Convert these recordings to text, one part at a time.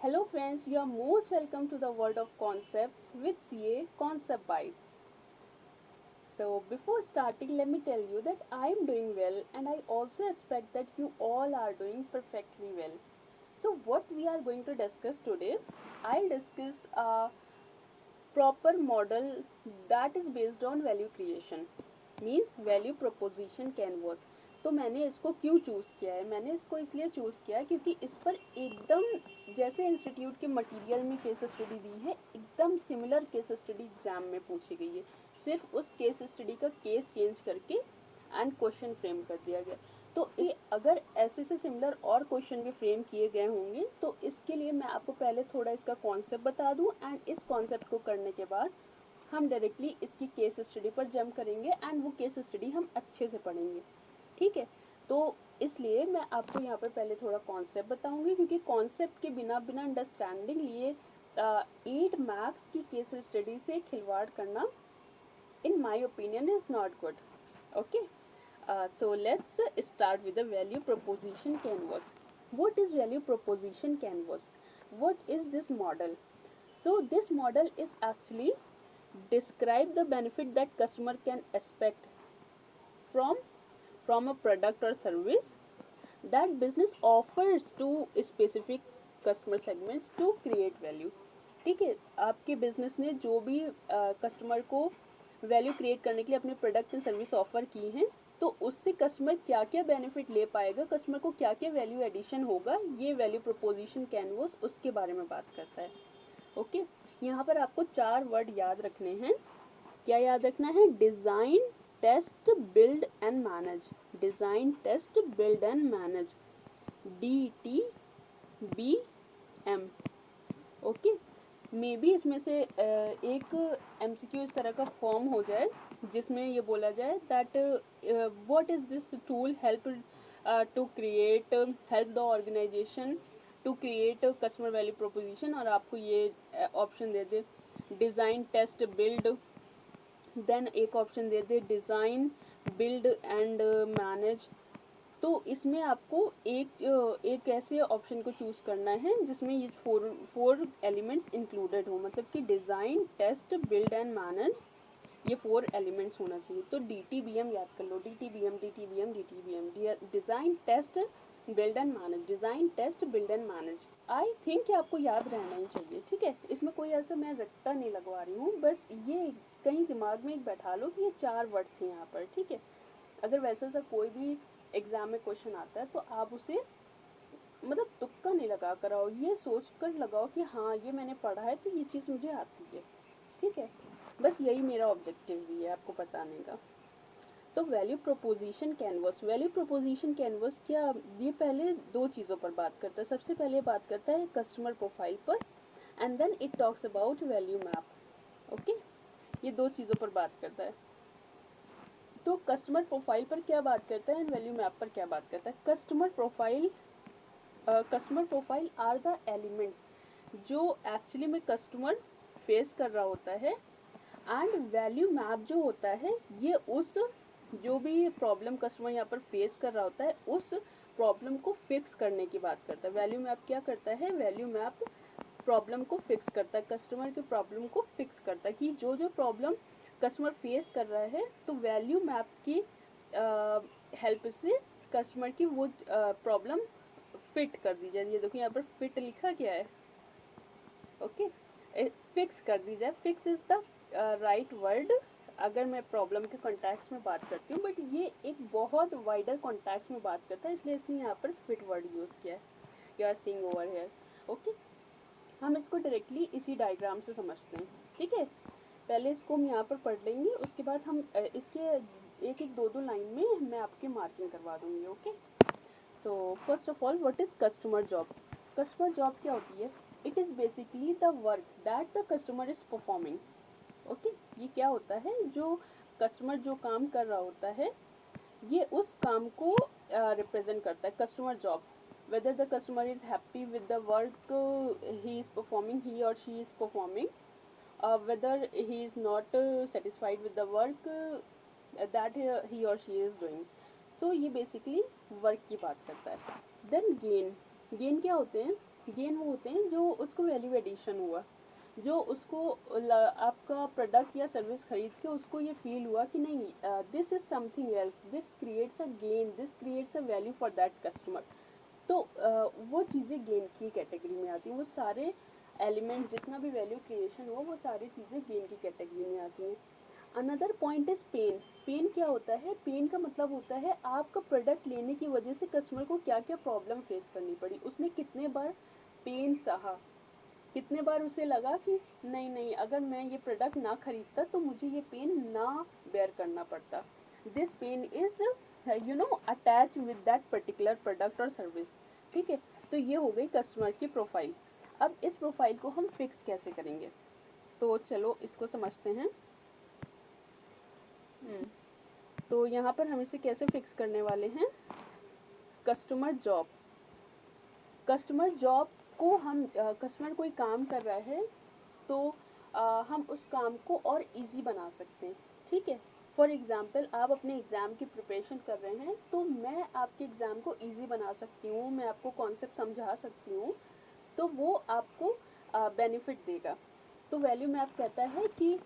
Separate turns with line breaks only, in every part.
Hello friends, you are most welcome to the world of concepts with CA Concept Bytes. So before starting, let me tell you that I am doing well and I also expect that you all are doing perfectly well. So what we are going to discuss today, I'll discuss a proper model that is based on value creation, means value proposition canvas. तो मैंने इसको क्यों choose किया है? मैंने इसको इसलिए choose किया है क्योंकि इस पर एकदम जैसे इंस्टीट्यूट के मटेरियल में केस स्टडी दी है, एकदम सिमिलर केस स्टडी एग्ज़ाम में पूछी गई है. सिर्फ उस केस स्टडी का केस चेंज करके एंड क्वेश्चन फ्रेम कर दिया गया. तो ये अगर ऐसे से सिमिलर और क्वेश्चन भी फ्रेम किए गए होंगे तो इसके लिए मैं आपको पहले थोड़ा इसका कॉन्सेप्ट बता दूं एंड इस कॉन्सेप्ट को करने के बाद हम डायरेक्टली इसकी केस स्टडी पर जंप करेंगे एंड वो केस स्टडी हम अच्छे से पढ़ेंगे. ठीक है, तो इसलिए मैं आपको यहाँ पर पहले थोड़ा कॉन्सेप्ट बताऊंगी क्योंकि कॉन्सेप्ट के बिना अंडरस्टैंडिंग लिए 8 मार्क्स की केस स्टडी से खिलवाड़ करना in my opinion is not good. Okay, so let's start with the value proposition canvas. What is value proposition canvas? What is this model? So this model is actually describe the benefit that customer can expect from from a product or service that business offers to specific customer segments to create value. ठीक है, आपके business ने जो भी customer को value create करने के लिए अपने प्रोडक्ट एंड सर्विस ऑफर की हैं, तो उससे कस्टमर क्या क्या बेनिफिट ले पाएगा, कस्टमर को क्या क्या वैल्यू एडिशन होगा, ये वैल्यू प्रोपोजिशन कैनवस उसके बारे में बात करता है. ओके, यहाँ पर आपको 4 वर्ड याद रखने हैं. क्या याद रखना है? Design, test, build and manage. Design, test, build and manage, DTBM. Okay, may be इसमें से एक MCQ इस तरह का फॉर्म हो जाए जिसमें ये बोला जाए that what is this tool help to create help the organization to create customer value proposition, और आपको ये ऑप्शन दे दे डिज़ाइन, टेस्ट, बिल्ड, देन एक ऑप्शन दे दे डिज़ाइन, बिल्ड एंड मैनेज. तो इसमें आपको एक ऐसे ऑप्शन को चूज़ करना है जिसमें ये फोर एलिमेंट्स इंक्लूडेड हो, मतलब कि design, test, build and manage, ये 4 एलिमेंट्स होना चाहिए. तो DTBM याद कर लो, DTBM, DTBM, DTBM, design, test, build and manage. Design, test, build and manage. I think कि आपको याद रहना ही चाहिए. ठीक है, इसमें कोई ऐसा मैं रट्टा नहीं लगवा रही हूँ, बस ये कहीं दिमाग में एक बैठा लो कि ये 4 वर्ड थे यहाँ पर. ठीक है, अगर वैसा सा कोई भी एग्ज़ाम में क्वेश्चन आता है तो आप उसे मतलब तुक्का नहीं लगा कर आओ, ये सोच कर लगाओ कि हाँ ये मैंने पढ़ा है तो ये चीज़ मुझे आती है. ठीक है, बस यही मेरा ऑब्जेक्टिव भी है आपको बताने का. तो value proposition canvas. Value proposition canvas क्या, ये पहले 2 चीज़ों पर बात करता है. सबसे पहले बात करता है कस्टमर प्रोफाइल पर and then it talks about value map. Okay, ये 2 चीज़ों पर बात करता है. तो कस्टमर प्रोफाइल पर क्या बात करता है एंड वैल्यू मैप पर क्या बात करता है? Customer profile are the elements जो एक्चुअली में कस्टमर फेस कर रहा होता है, एंड वैल्यू मैप जो होता है ये उस जो भी प्रॉब्लम कस्टमर यहाँ पर फेस कर रहा होता है उस प्रॉब्लम को फिक्स करने की बात करता है. वैल्यू मैप क्या करता है? वैल्यू मैप प्रॉब्लम को फिक्स करता है, कस्टमर के प्रॉब्लम को फिक्स करता है कि जो जो प्रॉब्लम कस्टमर फेस कर रहा है तो वैल्यू मैप की हेल्प से कस्टमर की वो प्रॉब्लम फिट कर दी जाए. ये देखो यहाँ पर फिट लिखा गया है. ओके, फिक्स कर दी जाए. Fix is the right word अगर मैं प्रॉब्लम के कॉन्टेक्स्ट में बात करती हूँ, बट ये एक बहुत वाइडर कॉन्टेक्स्ट में बात करता है इसलिए इसने यहाँ पर फिट वर्ड यूज़ किया है. You are seeing over here. Okay, हम इसको डायरेक्टली इसी डायग्राम से समझते हैं. ठीक है, पहले इसको हम यहाँ पर पढ़ लेंगे, उसके बाद हम इसके एक एक दो लाइन में मैं आपकी मार्किंग करवा दूँगी. ओके, तो first of all what is customer job. Customer job क्या होती है? It is basically the work that the customer is performing. Okay, ये क्या होता है? जो कस्टमर जो काम कर रहा होता है ये उस काम को रिप्रेजेंट करता है. Customer job, whether the customer is happy with the work he is performing, he or she is performing, whether he is not satisfied with the work that he or she is doing. So ये basically work की बात करता है. Then gain. Gain क्या होते हैं? Gain वो होते हैं जो उसको वैल्यू एडिशन हुआ, जो उसको आपका प्रोडक्ट या सर्विस खरीद के उसको ये फील हुआ कि नहीं, this is something else, this creates a gain, this creates a value for that customer. तो वो चीज़ें गेन की कैटेगरी में आती हैं, वो सारे एलिमेंट जितना भी वैल्यू क्रिएशन हो वो सारी चीज़ें गेन की कैटेगरी में आती हैं। Another point is pain. Pain क्या होता है? पेन का मतलब होता है आपका प्रोडक्ट लेने की वजह से कस्टमर को क्या क्या प्रॉब्लम फेस करनी पड़ी, उसने कितने बार पेन सहा, कितने बार उसे लगा कि नहीं नहीं अगर मैं ये प्रोडक्ट ना खरीदता तो मुझे ये पेन ना बेयर करना पड़ता। This pain is attach with that particular product और सर्विस। ठीक है, तो ये हो गई कस्टमर की प्रोफाइल। अब इस प्रोफाइल को हम फिक्स कैसे करेंगे, तो चलो इसको समझते हैं। तो यहाँ पर हम इसे कैसे फिक्स करने वाले हैं? Customer job. कस्टमर जॉब को हम कस्टमर कोई काम कर रहा है तो हम उस काम को और इजी बना सकते हैं। ठीक है, फॉर एग्जाम्पल आप अपने एग्ज़ाम की प्रिपरेशन कर रहे हैं तो मैं आपके एग्ज़ाम को इजी बना सकती हूँ, मैं आपको कॉन्सेप्ट समझा सकती हूँ, तो वो आपको बेनिफिट देगा। तो वैल्यू मैप कहता है कि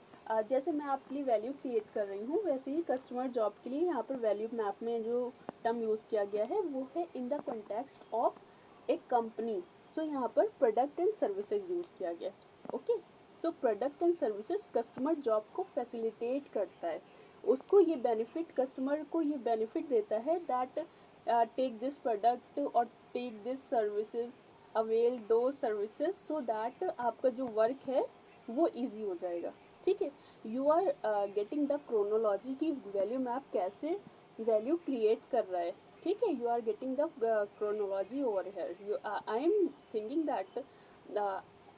जैसे मैं आपके लिए वैल्यू क्रिएट कर रही हूँ वैसे ही कस्टमर जॉब के लिए यहाँ पर वैल्यू मैप में जो टर्म यूज़ किया गया है वो है इन द कॉन्टेक्स्ट ऑफ एक कंपनी। सो यहाँ पर प्रोडक्ट एंड सर्विसेज यूज़ किया गया। Okay, so product and services customer job को फैसिलिटेट करता है, उसको ये बेनिफिट, कस्टमर को ये बेनिफिट देता है दैट टेक दिस प्रोडक्ट और टेक दिस सर्विसेज, अवेल दो सर्विसेज, सो दैट आपका जो वर्क है वो इजी हो जाएगा। ठीक है, you are getting the chronology की वैल्यू मैप कैसे वैल्यू क्रिएट कर रहा है। ठीक है, you are getting the chronology over here, I am thinking that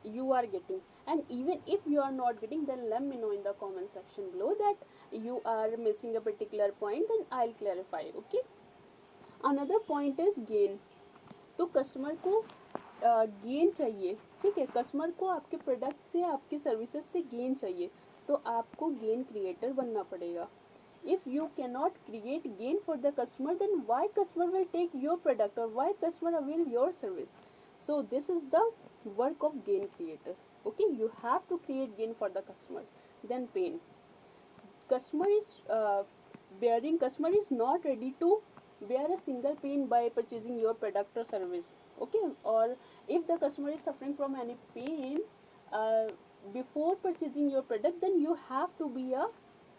you are getting, and even if you are not getting then let me know in the comment section below that you are missing a particular point, then I'll clarify. Okay, another point is gain। तो customer को gain चाहिए। ठीक है, customer को आपके product से आपके services से गेन चाहिए तो आपको गेन क्रिएटर बनना पड़ेगा। If you can not create gain for the customer then why customer will take your product or why customer avail your service. So this is the work of gain creator। Okay, you have to create gain for the customer। Then pain, customer is not ready to bear a single pain by purchasing your product or service। Okay, or if the customer is suffering from any pain uh, before purchasing your product, then you have to be a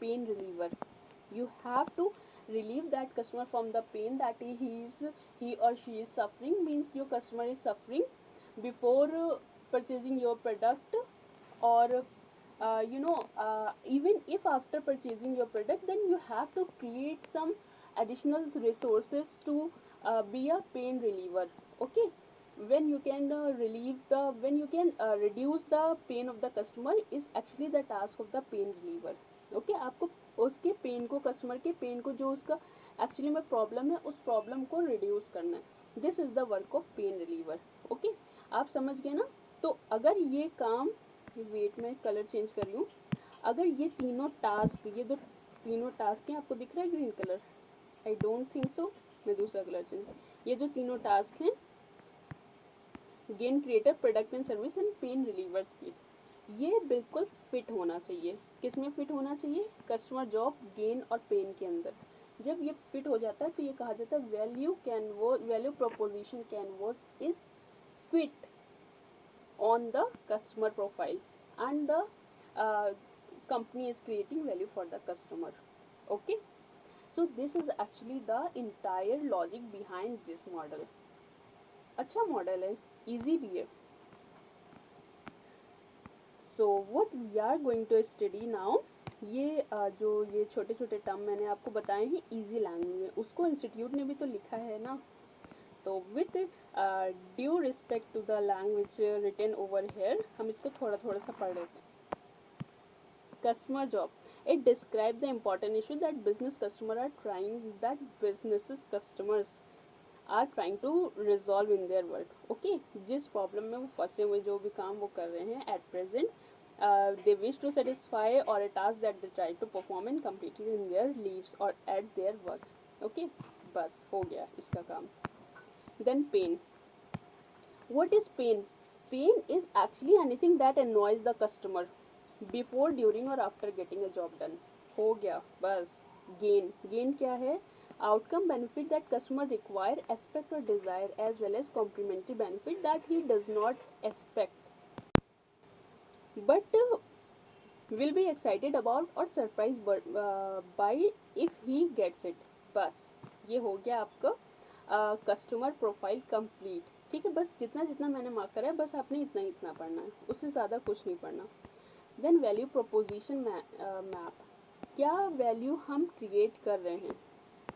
pain reliever, you have to relieve that customer from the pain that he or she is suffering, means your customer is suffering before purchasing your product, or even if after purchasing your product then you have to create some additional resources to be a pain reliever। Okay, when you can when you can reduce the pain of the customer is actually the task of the pain reliever। Okay, आपको उसके pen को, customer के pen को, जो उसका actually में problem है उस प्रॉब्लम को रिड्यूस करना है। This is the work of pain reliever. Okay, आप समझ गए ना? तो अगर ये काम, वेट में कलर चेंज कर रही हूँ, अगर ये तीनों टास्क, ये दो तीनों टास्क हैं, आपको दिख रहा है green colour? I don't think so, मैं दूसरा कलर चेंज, ये जो तीनों टास्क हैं gain creator, product and service and pen relievers की, ये बिल्कुल फिट होना चाहिए। किस में फिट होना चाहिए? कस्टमर जॉब, गेन और पेन के अंदर। जब ये फिट हो जाता है तो ये कहा जाता है value proposition canvas is fit on the customer profile and the company is creating value for the customer। Okay, so this is actually the entire logic behind this model। अच्छा मॉडल है, इजी भी है। So what we are going to study now, ये जो ये छोटे छोटे term मैंने आपको बताए हैं इजी लैंग्वेज में, उसको इंस्टीट्यूट ने भी तो लिखा है ना। तो with due respect to the language written over here, हम इसको थोड़ा थोड़ा सा पढ़ लेते हैं। Customer job, it describes the important issue that businesses customers are trying to resolve in their work। okay, जिस प्रॉब्लम में वो फंसे हुए, जो भी काम वो कर रहे हैं at present, they wish to satisfy or a task that they try to perform and complete it in their leaves or at their work। okay, बस हो गया इसका काम। then pain, What is pain? Pain is actually anything that annoys the customer before, during or after getting a job done. हो गया बस. Gain क्या है? Outcome benefit that customer require, expect or desire, as well as complementary benefit that he does not expect but will be excited about or surprised by if he gets it. बस ये हो गया आपका customer profile complete. ठीक है, बस जितना जितना मैंने मार्क करा है बस आपने इतना इतना पढ़ना है, उससे ज़्यादा कुछ नहीं पढ़ना. Then value proposition map. क्या वैल्यू हम क्रिएट कर रहे हैं,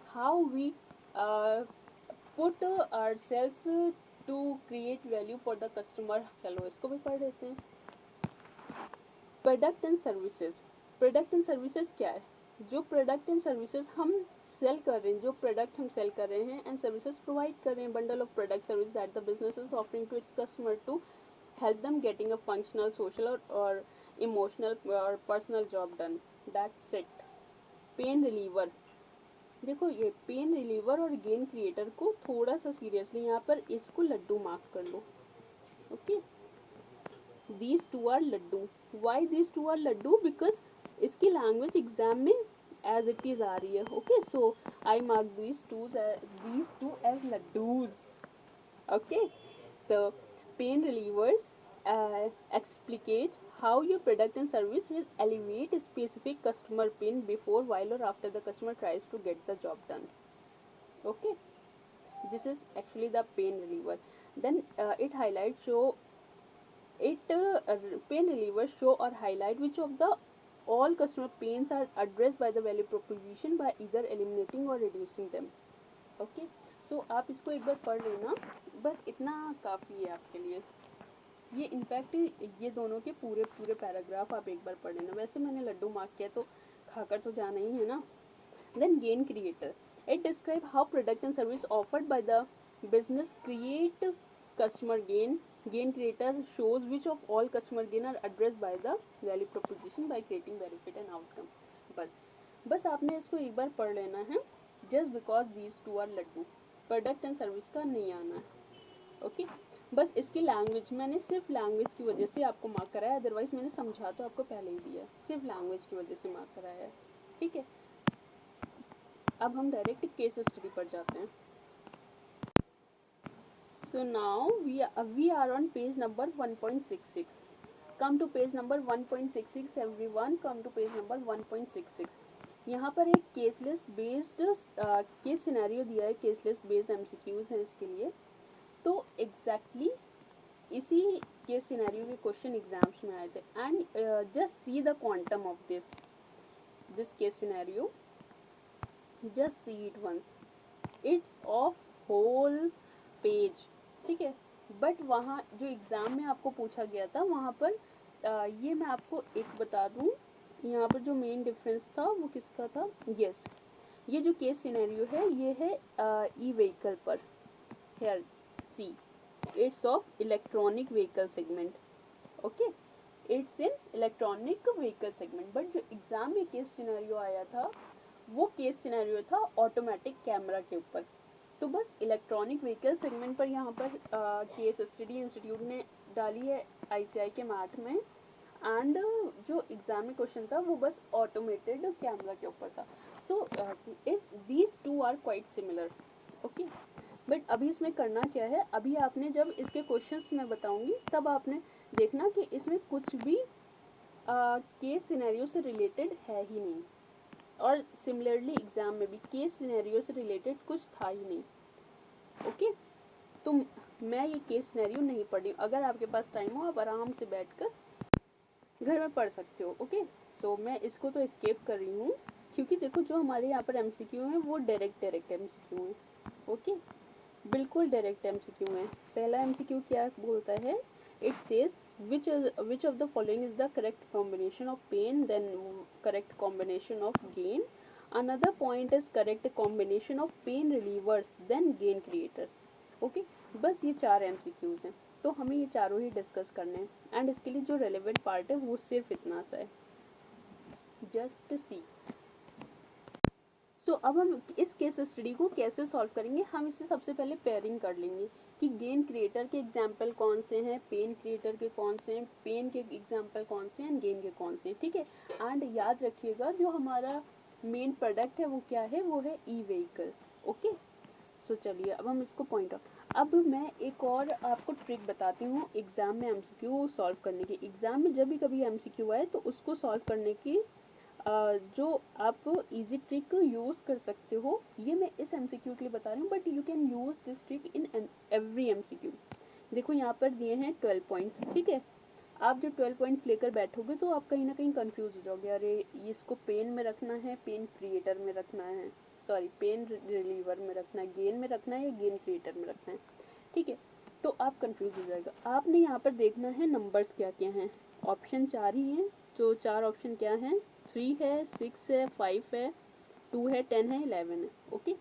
how we put our sales to create value for the customer. चलो इसको भी पढ़ लेते हैं. Product and services. Product and services क्या है? जो प्रोडक्ट एंड सर्विसेज हम सेल कर रहे हैं, जो प्रोडक्ट हम सेल कर रहे हैं एंड सर्विसेज प्रोवाइड कर रहे हैं, bundle of product service that the business is offering to its customer to help them getting a functional, social or emotional or personal job done. That's it. Pain reliever. देखो ये pain reliever और gain creator को थोड़ा सा seriously यहाँ पर इसको लड्डू मार्क कर लो. Okay, these two are laddu. Why these two are laddu? Because इसकी लैंग्वेज एग्जाम में as it is आ रही है. Okay, so I mark these two as laddus. Okay, so pain relievers explicate how your product and service will alleviate specific customer pain before, while or after the customer tries to get the job done. Okay, this is actually the pain reliever. Then it highlights show pain relievers show or highlight which of the all customer pains are addressed by the value proposition by either eliminating or reducing them. Okay, सो आप इसको एक बार पढ़ लेना, बस इतना काफ़ी है आपके लिए. ये इनफैक्ट ये दोनों के पूरे पूरे पैराग्राफ आप एक बार पढ़ लेना. वैसे मैंने लड्डू मार्क किया तो खाकर तो जाना ही है ना. Then gain creator. It describe how product and service offered by the business create customer gain. Gain creator shows which of all customer gain are addressed by the value proposition by creating benefit and outcome. बस आपने इसको एक बार पढ़ लेना है. Just because these two are laddu. Product and service का नहीं आना है. ओके, बस इसकी लैंग्वेज मैंने सिर्फ लैंग्वेज की वजह से आपको मार्क कराया, अदरवाइज मैंने समझा तो आपको पहले ही दिया, सिर्फ लैंग्वेज की वजह से मार्क कराया है. ठीक है, अब हम डायरेक्ट केस स्टडी पर जाते हैं. So now we are on page number 1.66. Come to page number 1.66. Everyone come to page number 1.66. यहाँ पर एक case list based case scenario दिया है. केस लिस्ट बेस्ड एमसीक्यूज हैं इसके लिए. तो एग्जैक्टली इसी केस सिनेरियो के क्वेश्चन एग्जाम्स में आए थे. And just see the quantum of this case scenario. Just see it once. It's of whole page. ठीक है, बट वहाँ जो एग्ज़ाम में आपको पूछा गया था वहाँ पर ये मैं आपको एक बता दूँ. यहाँ पर जो मेन डिफरेंस था वो किसका था? यस, ये जो केस सिनेरियो है ये है ई व्हीकल पर. Here see, it's of electronic vehicle segment. Okay, it's in electronic vehicle segment. But जो एग्ज़ाम में केस सिनेरियो आया था वो केस सिनेरियो था ऑटोमेटिक कैमरा के ऊपर. तो बस इलेक्ट्रॉनिक व्हीकल सेगमेंट पर यहाँ पर केस स्टडी इंस्टीट्यूट ने डाली है ICI के मैट में. एंड जो एग्जाम में क्वेश्चन था वो बस ऑटोमेटेड कैमरा के ऊपर था. So these two are quite similar. Okay, but अभी इसमें करना क्या है, अभी आपने जब इसके क्वेश्चंस मैं बताऊंगी तब आपने देखना कि इसमें कुछ भी केस सिनेरियो से रिलेटेड है ही नहीं. और सिमिलरली एग्जाम में भी केस सिनेरियो से रिलेटेड कुछ था ही नहीं. ओके, तो मैं ये केस सिनेरियो नहीं पढ़ी. अगर आपके पास टाइम हो आप आराम से बैठकर घर में पढ़ सकते हो. ओके, सो मैं इसको तो एस्केप कर रही हूँ क्योंकि देखो जो हमारे यहाँ पर MCQ है वो डायरेक्ट MCQ है. ओके, बिल्कुल डायरेक्ट MCQ है. पहला MCQ क्या बोलता है? It says which of the following is the correct combination of pain, then correct combination of gain. Another point is correct combination of pain relievers, then gain creators. Okay, बस ये 4 MCQs हैं तो हमें ये चारों ही डिस्कस करने हैं. And इसके लिए जो रेलेवेंट पार्ट है वो सिर्फ इतना सा है. Just see. सो अब हम इस केस स्टडी को कैसे सॉल्व करेंगे. हम इससे सबसे पहले पेयरिंग कर लेंगे कि गेन क्रिएटर के एग्जाम्पल कौन से हैं, पेन क्रिएटर के कौन से हैं, पेन के एग्जाम्पल कौन से हैं एंड गेन के कौन से हैं, ठीक है। एंड याद रखिएगा जो हमारा मेन प्रोडक्ट है वो क्या है, वो है ई व्हीकल। ओके, सो चलिए अब हम इसको पॉइंट आउट। अब मैं एक और आपको ट्रिक बताती हूँ एग्ज़ाम में एमसीक्यू सॉल्व करने की। एग्ज़ाम में जब भी कभी एमसीक्यू आए तो उसको सॉल्व करने की जो आप इजी ट्रिक यूज़ कर सकते हो, ये मैं इस एमसीक्यू के लिए बता रही हूँ, but you can use this trick in every MCQ. देखो यहाँ पर दिए हैं 12 पॉइंट्स, ठीक है। आप जो 12 पॉइंट्स लेकर बैठोगे तो आप कहीं ना कहीं कंफ्यूज हो जाओगे, अरे इसको पेन में रखना है, पेन क्रिएटर में रखना है, सॉरी पेन रिलीवर में रखना है, गेन में रखना है या गेन क्रिएटर में रखना है, ठीक है। तो आप कंफ्यूज हो जाएगा। आपने यहाँ पर देखना है नंबर्स क्या क्या हैं। ऑप्शन 4 ही हैं, तो 4 ऑप्शन क्या हैं, 3 है, 6 है, 5 है, 2 है, 10 है, 11 है। ओके,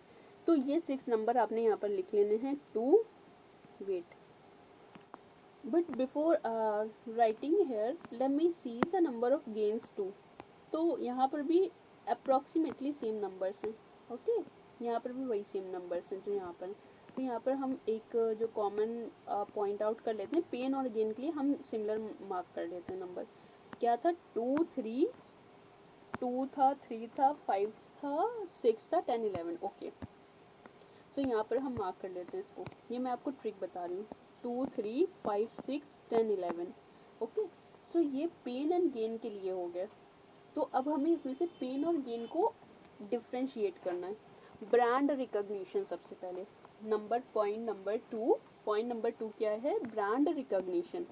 तो ये 6 नंबर आपने यहाँ पर लिख लेने हैं। 2 wait, but before writing here let me see the number of gains too। तो यहाँ पर भी approximately सेम नंबर्स हैं। ओके, यहाँ पर भी वही सेम नंबर्स हैं जो यहाँ पर हैं। तो यहाँ पर हम एक जो कॉमन पॉइंट आउट कर लेते हैं, पेन और गेन के लिए हम सिमिलर मार्क कर लेते हैं। नंबर क्या था, 2 3, 2 था, 3 था, 5 था, 6 था, 10 11। ओके, तो यहाँ पर हम मार्क कर लेते हैं इसको। ये मैं आपको ट्रिक बता रही हूँ, 2 3 5 6 10 11। ओके, सो ये पेन एंड गेन के लिए हो गया। तो अब हमें इसमें से पेन और गेन को डिफ्रेंशिएट करना है। ब्रांड रिकॉग्निशन सबसे पहले, पॉइंट नंबर टू क्या है, ब्रांड रिकॉग्निशन।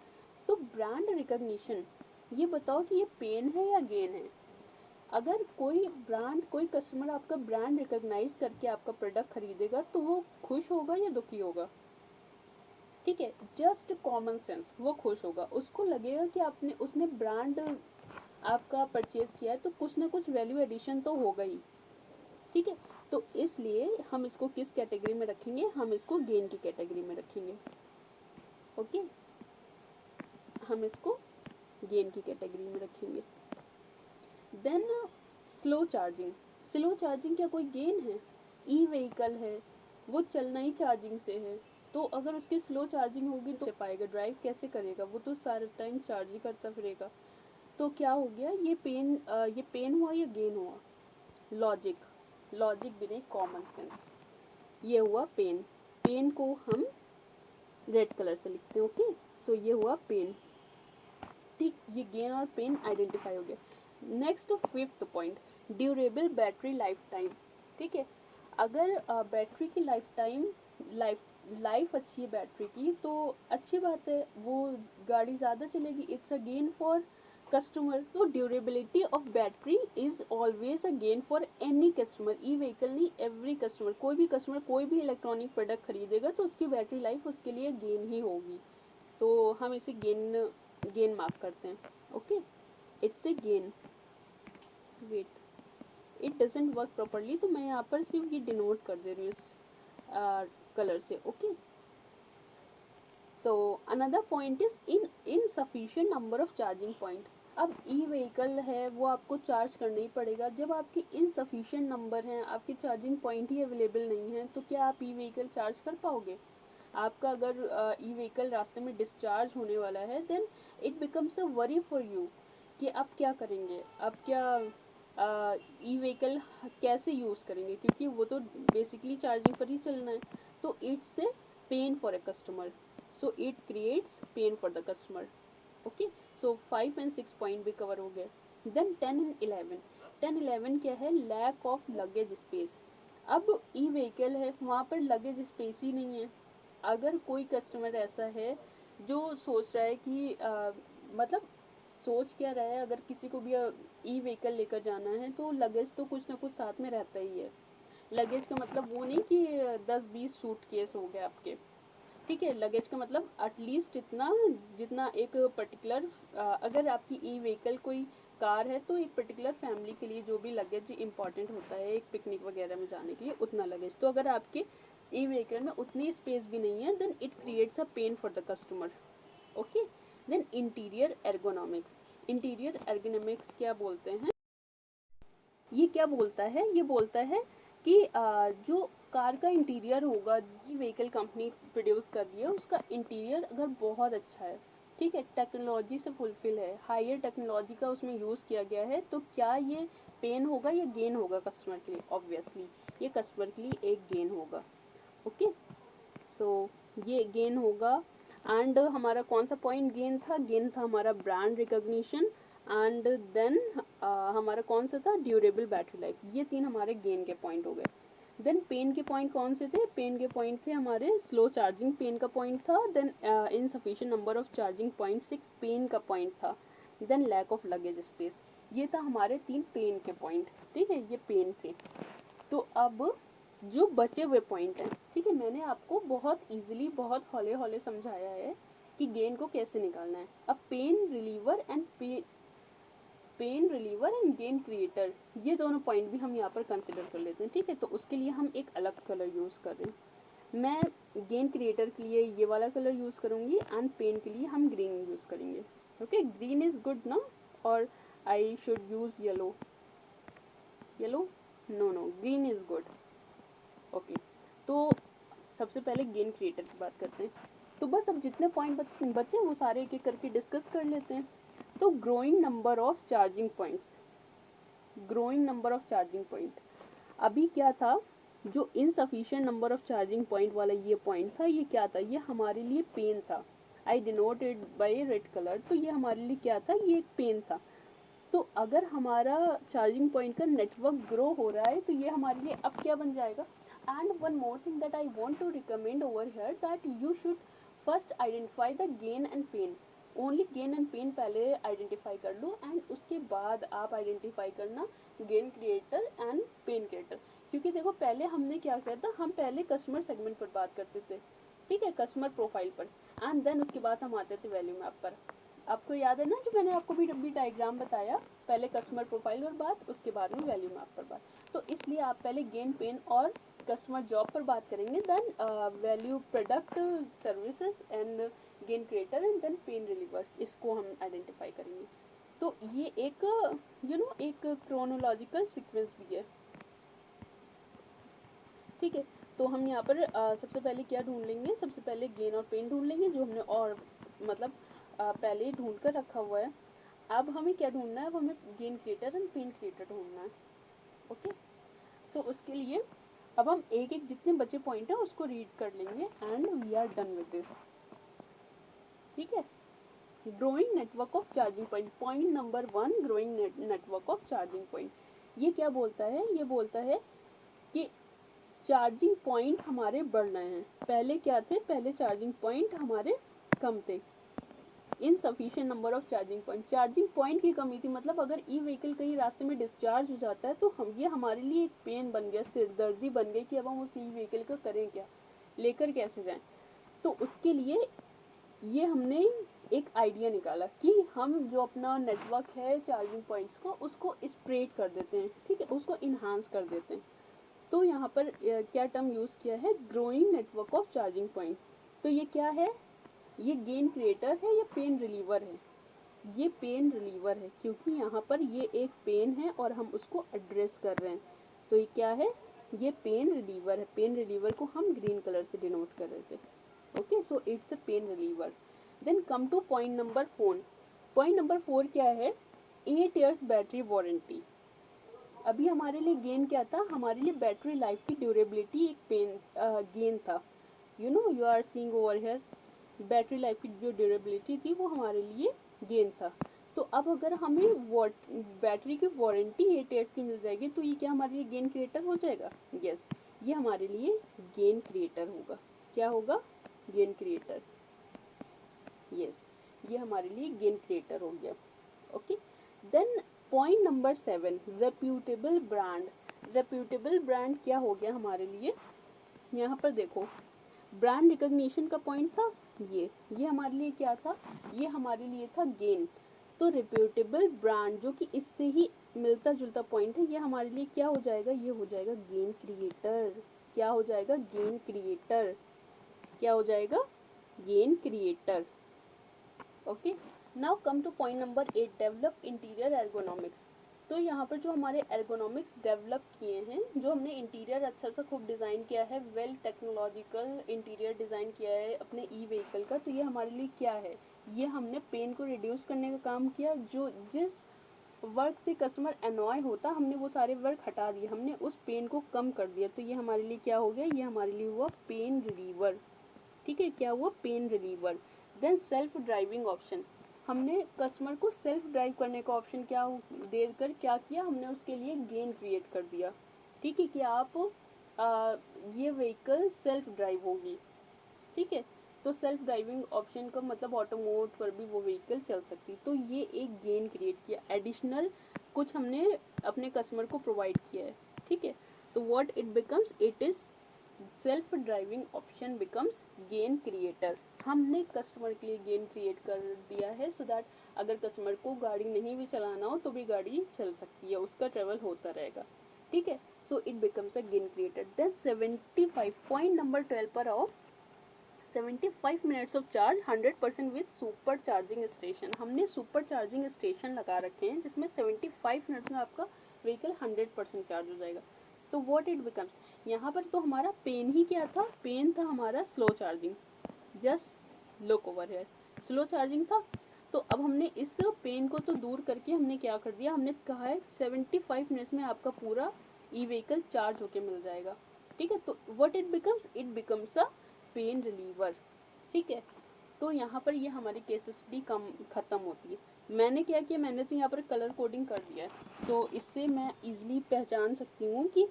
तो ब्रांड रिकॉग्निशन, ये बताओ कि ये पेन है या गेन है। अगर कोई कस्टमर आपका ब्रांड रिकॉग्नाइज करके आपका प्रोडक्ट खरीदेगा तो वो खुश होगा या दुखी होगा, ठीक है। जस्ट कॉमन सेंस, वो खुश होगा, उसको लगेगा कि उसने ब्रांड आपका परचेज किया है तो कुछ ना कुछ वैल्यू एडिशन तो होगा ही, ठीक है। तो इसलिए हम इसको किस कैटेगरी में रखेंगे, हम इसको गेन की कैटेगरी में रखेंगे। ओके, हम इसको गेन की कैटेगरी में रखेंगे। देन स्लो चार्जिंग क्या कोई गेन है, ई व्हीकल है, वो चलना ही चार्जिंग से है। तो अगर उसकी स्लो चार्जिंग होगी तो पाएगा, ड्राइव कैसे करेगा, वो तो सारा टाइम चार्ज ही करता फिरेगा। तो क्या हो गया, ये पेन हुआ या गेन हुआ, लॉजिक भी नहीं, कॉमन सेंस, ये हुआ पेन को हम रेड कलर से लिखते हैं। ओके, सो ये हुआ पेन, ठीक। ये गेन और पेन आइडेंटिफाई हो गया। Next 5th point, durable battery life time, ठीक है। अगर बैटरी की लाइफ अच्छी है बैटरी की तो अच्छी बात है, वो गाड़ी ज़्यादा चलेगी, it's a gain for customer. तो durability of battery is always a gain for any customer, e vehicle नहीं, एवरी कस्टमर। कोई भी कस्टमर कोई भी इलेक्ट्रॉनिक प्रोडक्ट खरीदेगा तो उसकी बैटरी लाइफ उसके लिए गेन ही होगी। तो हम इसे गेन मार्क करते हैं। Okay, it's a gain. Wait, it doesn't work properly, तो मैं यहाँ पर सिर्फ ये डिनोट कर दे रही हूँ इस कलर से। Okay, so another point is insufficient number of charging point. अब ई व्हीकल है वो आपको चार्ज करना ही पड़ेगा। जब आपके इनसफिशिएंट नंबर हैं, आपके चार्जिंग पॉइंट ही अवेलेबल नहीं है, तो क्या आप ई व्हीकल चार्ज कर पाओगे। आपका अगर ई व्हीकल रास्ते में डिस्चार्ज होने वाला है, then it becomes a worry for you कि आप क्या करेंगे, आप क्या ई व्हीकल कैसे यूज़ करेंगे, क्योंकि वो तो बेसिकली चार्जिंग पर ही चलना है। तो it's a pain for a customer, so it creates pain for the customer. Okay, so 5 and 6 point भी कवर हो गए। देन 10 एंड 11 क्या है, लैक ऑफ लगेज स्पेस। अब ई व्हीकल है, वहाँ पर लगेज स्पेस ही नहीं है। अगर कोई कस्टमर ऐसा है जो सोच रहा है कि मतलब सोच क्या रहा है, अगर किसी को भी ई व्हीकल लेकर जाना है तो लगेज तो कुछ ना कुछ साथ में रहता ही है। लगेज का मतलब वो नहीं कि 10-20 सूट केस हो गए आपके, ठीक है। लगेज का मतलब एटलीस्ट इतना जितना एक पर्टिकुलर अगर आपकी ई व्हीकल कोई कार है तो एक पर्टिकुलर फैमिली के लिए जो भी लगेज इंपॉर्टेंट होता है एक पिकनिक वगैरह में जाने के लिए, उतना लगेज। तो अगर आपके ई व्हीकल में उतनी स्पेस भी नहीं है, then it creates a pain for the customer. Okay, then interior ergonomics क्या बोलते हैं, ये क्या बोलता है, ये बोलता है कि जो कार का इंटीरियर होगा, ये व्हीकल कंपनी प्रोड्यूस कर रही है, उसका इंटीरियर अगर बहुत अच्छा है, ठीक है, टेक्नोलॉजी से फुलफिल है, हायर टेक्नोलॉजी का उसमें यूज़ किया गया है, तो क्या ये पेन होगा या गेन होगा कस्टमर के लिए? ऑब्वियसली ये कस्टमर के लिए एक गेन होगा। ओके, सो ये गेन होगा। एंड हमारा कौन सा पॉइंट गेन था? गेन था हमारा ब्रांड रिकॉग्निशन। एंड देन हमारा कौन सा था? Durable battery life. ये तीन हमारे गेन के पॉइंट हो गए। देन पेन के पॉइंट कौन से थे? पेन के पॉइंट थे हमारे स्लो चार्जिंग, पेन का पॉइंट था। Then insufficient number of charging points, एक पेन का पॉइंट था। Then lack of luggage space. ये था हमारे तीन पेन के पॉइंट, ठीक है, ये पेन थे। तो अब जो बचे हुए पॉइंट हैं, ठीक है, मैंने आपको बहुत इजीली, बहुत हौले हौले समझाया है कि गेन को कैसे निकालना है। अब pain reliever and gain creator, ये दोनों पॉइंट भी हम यहाँ पर कंसिडर कर लेते हैं, ठीक है। तो उसके लिए हम एक अलग कलर यूज़ कर रहे हैं। मैं गेन क्रिएटर के लिए ये वाला कलर यूज़ करूँगी एंड पेन के लिए हम ग्रीन यूज़ करेंगे। ओके, ग्रीन इज़ गुड ना, और I should use yellow? No no, green is good. Okay, तो सबसे पहले गेन क्रिएटर की बात करते हैं। तो बस अब जितने पॉइंट बचे वो सारे एक एक करके डिस्कस कर लेते हैं। तो growing number of charging points, growing number of charging point, अभी क्या था? जो insufficient number of charging point वाला ये पॉइंट था, ये क्या था? ये हमारे लिए पेन था। आई डिनोटेड बाय रेड कलर। तो ये हमारे लिए क्या था? ये एक पेन था। तो अगर हमारा चार्जिंग पॉइंट का नेटवर्क ग्रो हो रहा है तो ये हमारे लिए अब क्या बन जाएगा? And one more thing that I want to recommend over here, that you should first identify the gain and pain. Only gain and pain पहले आइडेंटिफाई कर लो एंड उसके बाद आप आइडेंटिफाई करना gain creator and pain creator. क्योंकि देखो पहले हमने क्या किया था, हम पहले कस्टमर सेगमेंट पर बात करते थे, ठीक है, कस्टमर प्रोफाइल पर, एंड देन उसके बाद हम आते थे वैल्यू मैप पर। आपको याद है ना जो मैंने आपको भी डायग्राम बताया, पहले कस्टमर प्रोफाइल पर बात, उसके बाद में वैल्यू मैप पर बात। तो इसलिए आप पहले गेन पेन और कस्टमर जॉब पर बात करेंगे, then value product services and gain creator and then pain reliever, इसको हम आइडेंटिफाई करेंगे। तो ये एक एक क्रोनोलॉजिकल सीक्वेंस भी है, ठीक है। तो हम यहाँ पर सबसे पहले क्या ढूंढ लेंगे? सबसे पहले गेन और पेन ढूंढ लेंगे, जो हमने और मतलब पहले ही ढूंढ कर रखा हुआ है। अब हमें क्या ढूंढना है? अब हमें gain creator and pain creator ढूंढना है। ओके, सो उसके लिए अब हम एक एक जितने बचे पॉइंट है उसको रीड कर लेंगे and we are done with this, ठीक है। Growing network of charging point, point number 1, growing network of charging point. ये क्या बोलता है? ये बोलता है कि चार्जिंग पॉइंट हमारे बढ़ रहे हैं। पहले क्या थे? पहले चार्जिंग पॉइंट हमारे कम थे। Insufficient number of charging point, charging point की कमी थी। मतलब अगर ई व्हीकल कहीं रास्ते में डिस्चार्ज हो जाता है तो हम ये हमारे लिए एक पेन बन गया, सिरदर्दी बन गई कि अब हम उस ई व्हीकल को करें क्या, लेकर कैसे जाएं। तो उसके लिए ये हमने एक आइडिया निकाला कि हम जो अपना नेटवर्क है चार्जिंग पॉइंट्स का, उसको स्प्रेड कर देते हैं, ठीक है, उसको इन्हांस कर देते हैं। तो यहाँ पर क्या टर्म यूज़ किया है? Growing network of charging point. तो ये क्या है? ये गेन क्रिएटर है या पेन रिलीवर है? ये पेन रिलीवर है, क्योंकि यहाँ पर ये एक पेन है और हम उसको एड्रेस कर रहे हैं। तो ये क्या है? ये पेन रिलीवर है। पेन रिलीवर को हम ग्रीन कलर से डिनोट कर रहे थे। Okay, so it's a pain reliever. Then come to point number 4। Point number 4 क्या है? 8 ईयर्स बैटरी वारंटी। अभी हमारे लिए गेन क्या था? हमारे लिए बैटरी लाइफ की ड्यूरेबिलिटी एक पेन गेन था। You are seeing over here, battery life की जो ड्यूरेबिलिटी थी वो हमारे लिए गेन था। तो अब अगर हमें बैटरी की वारंटी 8 ईयर्स की मिल जाएगी तो ये क्या हमारे लिए गेन क्रिएटर हो जाएगा? यस, ये हमारे लिए गेन क्रिएटर होगा। क्या होगा? Gain creator. यस, ये हमारे लिए गेन क्रिएटर हो गया। Okay, then point number 7, reputable brand. Reputable brand क्या हो गया हमारे लिए? यहाँ पर देखो, ब्रांड रिकॉग्निशन का पॉइंट था ये हमारे लिए क्या था? ये हमारे लिए था गेन। तो रेप्यूटेबल ब्रांड जो कि इससे ही मिलता जुलता पॉइंट है, ये हमारे लिए क्या हो जाएगा? ये हो जाएगा गेन क्रिएटर। क्या हो जाएगा? Gain creator. क्या हो जाएगा? Gain creator. Okay, now come to point number 8, develop interior ergonomics. तो यहाँ पर जो हमारे एर्गोनॉमिक्स डेवलप किए हैं, जो हमने इंटीरियर अच्छा सा खूब डिज़ाइन किया है, वेल टेक्नोलॉजिकल इंटीरियर डिज़ाइन किया है अपने ई व्हीकल का, तो ये हमारे लिए क्या है, ये हमने पेन को रिड्यूस करने का काम किया। जो जिस वर्क से कस्टमर अनॉय होता, हमने वो सारे वर्क हटा दिए, हमने उस पेन को कम कर दिया। तो ये हमारे लिए क्या हो गया, ये हमारे लिए हुआ पेन रिलीवर। ठीक है, क्या हुआ, pain reliever. Then self driving option, हमने कस्टमर को सेल्फ ड्राइव करने का ऑप्शन क्या देकर क्या किया, हमने उसके लिए गेन क्रिएट कर दिया। ठीक है, कि आप ये व्हीकल सेल्फ ड्राइव होगी। ठीक है, तो सेल्फ ड्राइविंग ऑप्शन का मतलब ऑटोमोड पर भी वो व्हीकल चल सकती। तो ये एक गेन क्रिएट किया, एडिशनल कुछ हमने अपने कस्टमर को प्रोवाइड किया है। ठीक है, तो what it becomes, it is self driving option becomes gain creator. हमने कस्टमर के लिए गेन क्रिएट कर दिया है, सो दैट अगर कस्टमर को गाड़ी नहीं भी चलाना हो तो भी गाड़ी चल सकती है, उसका ट्रेवल होता रहेगा। ठीक है, so it becomes a gain creator. Then 75 point number 12 पर आओ। 75 minutes of charge 100% with super charging station. हमने सुपर चार्जिंग स्टेशन लगा रखे हैं जिसमें 75 मिनट्स में आपका व्हीकल 100% चार्ज हो जाएगा। तो व्हाट इट बिकम्स, यहाँ पर तो हमारा पेन ही क्या था, पेन था हमारा slow charging. Just look over here, slow charging था। तो अब हमने इस पेन को तो दूर करके हमने क्या कर दिया, हमने कहा है 75 मिनट्स में आपका पूरा ई व्हीकल चार्ज होके मिल जाएगा। ठीक है, तो what it becomes, it becomes a pain reliever. ठीक है, तो यहाँ पर ये हमारी केस स्टडी कम ख़त्म होती है। मैंने क्या किया, मैंने तो यहाँ पर कलर कोडिंग कर दिया है, तो इससे मैं इजीली पहचान सकती हूँ कि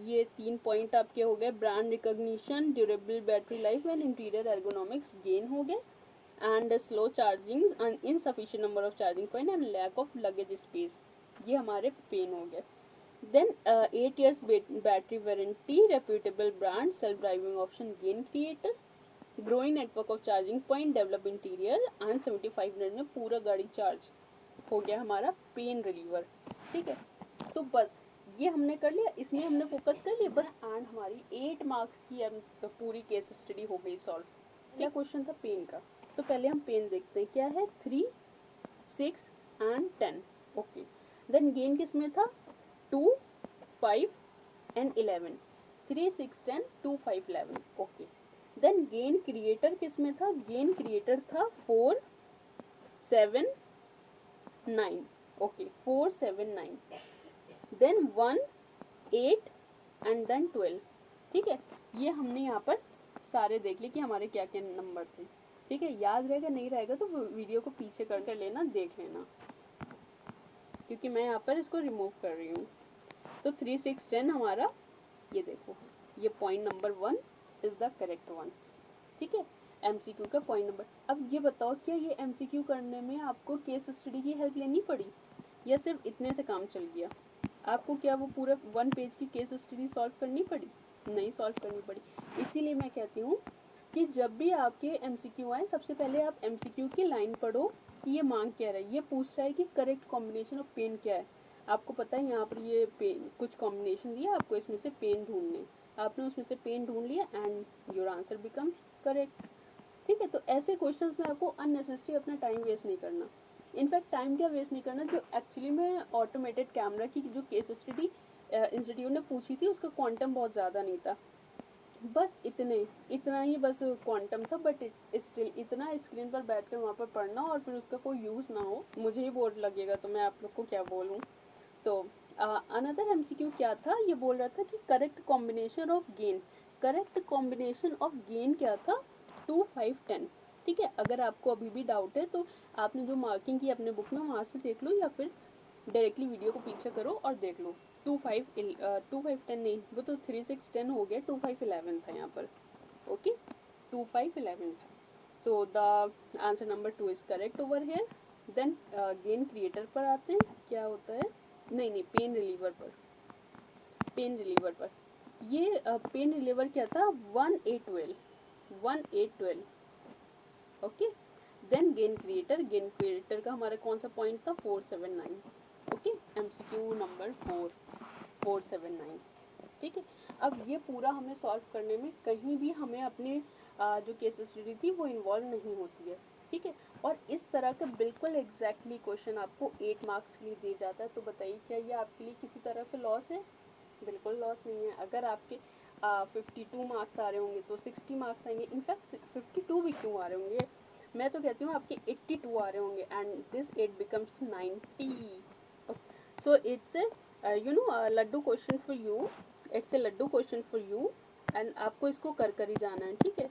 ये 3 पॉइंट आपके हो गए, brand recognition, durable battery life and interior ergonomics gain हो गए, and slow charging and insufficient number of charging point and lack of luggage space, ये हमारे पेन हो गए। Then 8 years battery warranty, reputable brand, self-driving option gain creator, growing network of charging point, develop interior and 75 minute में पूरा गाड़ी charge हो गया हमारा पेन रिलीवर। ठीक है, तो बस ये हमने कर लिया, इसमें हमने फोकस कर लिया बस, एंड हमारी 8 मार्क्स की पूरी केस स्टडी हो गई सॉल्व। क्या क्वेश्चन था पेन का, तो पहले हम पेन देखते हैं क्या है, 3, 6 एंड 10। ओके, देन गेन किस में था, 2, 5 and 11, 3, 6, 10, 2, 5, 11। Okay, then gain creator किस में था, गेन क्रिएटर था 4, 7, 9। ओके, 4, 7, 9, देन 1, 8 एंड देन 12। ठीक है, ये हमने यहाँ पर सारे देख लिए कि हमारे क्या क्या नंबर थे। ठीक है, याद रहेगा नहीं रहेगा तो वीडियो को पीछे कर लेना, देख लेना, क्योंकि मैं यहाँ पर इसको रिमूव कर रही हूँ। तो 3, 6, 10 हमारा, ये देखो, ये point number 1 is the correct one. ठीक है, एमसीक्यू का पॉइंट नंबर। अब ये बताओ, क्या ये एमसीक्यू करने में आपको केस स्टडी की हेल्प लेनी पड़ी या सिर्फ इतने से काम चल गया? आपको क्या वो पूरा 1 पेज की केस स्टडी सॉल्व करनी पड़ी? नहीं सॉल्व करनी पड़ी। इसीलिए मैं कहती हूँ कि जब भी आपके एमसीक्यू आए, सबसे पहले आप एमसीक्यू की लाइन पढ़ो कि ये मांग क्या रहा है। ये पूछ रहा है कि करेक्ट कॉम्बिनेशन ऑफ पेन क्या है। आपको पता है यहाँ पर ये पेन कुछ कॉम्बिनेशन दिया, आपको इसमें से पेन ढूंढने, आपने उसमें से पेन ढूंढ लिया and your answer becomes correct. ठीक है, तो ऐसे क्वेश्चंस में आपको अननेसेसरी अपना टाइम वेस्ट नहीं करना। इनफैक्ट टाइम क्या वेस्ट नहीं करना, जो एक्चुअली में ऑटोमेटेड कैमरा की जो केस स्टडी इंस्टीट्यूट ने पूछी थी उसका क्वांटम बहुत ज़्यादा नहीं था, बस इतना ही बस क्वांटम था, बट स्टिल इतना स्क्रीन पर बैठ कर वहाँ पर पढ़ना और फिर उसका कोई यूज़ ना हो, मुझे ही बोर लगेगा, तो मैं आप लोग को क्या बोलूँ। सो अनदर एमसीक्यू क्या था, ये बोल रहा था कि correct combination of gain, correct combination of gain क्या था, 2, 5, 10। ठीक है, अगर आपको अभी भी डाउट है तो आपने जो मार्किंग की अपने बुक में वहाँ से देख लो, या फिर डायरेक्टली वीडियो को पीछे करो और देख लो। 2, 5, 10 नहीं, वो तो 3, 6, 10 हो गया, 2, 5, 11 था यहाँ पर। ओके, 2, 5, 11 था। So the answer number 2 is correct over here. Then gain creator पर आते हैं, क्या होता है, नहीं पेन रिलीवर पर, पेन रिलीवर पर ये पेन रिलीवर क्या था, 1, 8, 12, 1, 8, 12। ओके, देन गेन क्रिएटर का हमारा कौन सा पॉइंट था, 4, 7, 9। Okay, MCQ number 4, 4, 7, 9। ठीक है, अब ये पूरा हमें सॉल्व करने में कहीं भी हमें अपने जो केस स्टडी थी वो इन्वॉल्व नहीं होती है। ठीक है, और इस तरह का बिल्कुल एग्जैक्टली क्वेश्चन आपको 8 मार्क्स के लिए दिया जाता है। तो बताइए क्या ये आपके लिए किसी तरह से लॉस है? बिल्कुल लॉस नहीं है। अगर आपके 52 मार्क्स आ रहे होंगे तो 60 मार्क्स आएंगे, इनफैक्ट 52 भी क्यों आ रहे होंगे, मैं तो कहती हूँ आपके 82 आ रहे होंगे, and this 8 becomes 90। So it's a laddu question for you, it's a laddu question for you, and आपको इसको कर ही जाना है, ठीक है।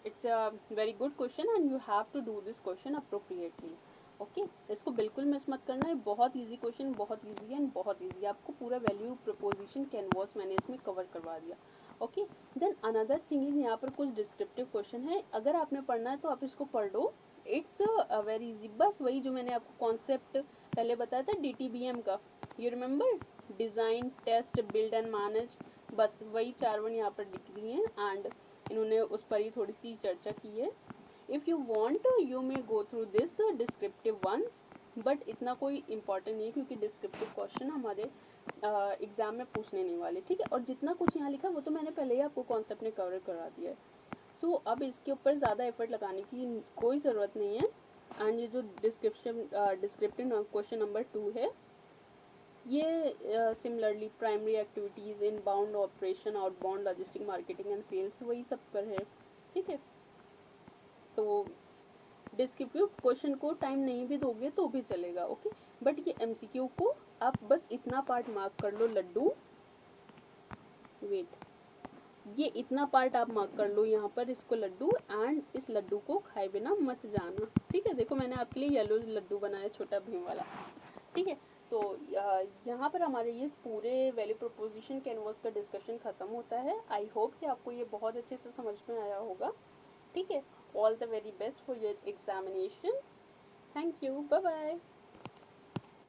It's a very good question and you have to do this question appropriately. Okay, इसको बिल्कुल मिस मत करना है, बहुत इजी क्वेश्चन, बहुत इजी है एंड बहुत इजी। आपको पूरा वैल्यू प्रपोजिशन कैनवास मैंने इसमें कवर करवा दिया। Okay, then another thing is, यहाँ पर कुछ डिस्क्रिप्टिव क्वेश्चन है, अगर आपने पढ़ना है तो आप इसको पढ़ लो। इट्स वेरी इजी, बस वही जो मैंने आपको कॉन्सेप्ट पहले बताया था DTBM का, you remember, design, test, build and manage, बस वही 4 वर्ड यहाँ पर लिख दिए हैं एंड इन्होंने उस पर ही थोड़ी सी चर्चा की है। If you want you may go through this descriptive once, but इतना कोई इम्पॉर्टेंट नहीं है क्योंकि डिस्क्रिप्टिव क्वेश्चन हमारे एग्जाम में पूछने नहीं वाले, ठीक है। और जितना कुछ यहाँ लिखा वो तो मैंने पहले ही आपको कॉन्सेप्ट में कवर करा दिया है। सो अब इसके ऊपर ज़्यादा एफर्ट लगाने की कोई ज़रूरत नहीं है। एंड ये जो डिस्क्रिप्टिव क्वेश्चन नंबर 2 है, ये similarly primary activities, inbound operation, outbound logistic, marketing and sales, वही सब पर है, ठीक है। तो डिस्क्रिप्टिव क्वेश्चन को टाइम नहीं भी दोगे तो भी चलेगा, ओके। बट ये MCQ को आप बस इतना पार्ट मार्क कर लो, लड्डू, वेट, ये इतना पार्ट आप मार्क कर लो यहाँ पर, इसको लड्डू, एंड इस लड्डू को खाए बिना मत जाना, ठीक है। देखो मैंने आपके लिए येलो लड्डू बनाया, छोटा भीम वाला, ठीक है। तो यहाँ पर हमारे ये पूरे वैल्यू प्रोपोजिशन कैनवास का डिस्कशन खत्म होता है। आई होप कि आपको ये बहुत अच्छे से समझ में आया होगा, ठीक है। All the very best for your examination. Thank you, bye bye.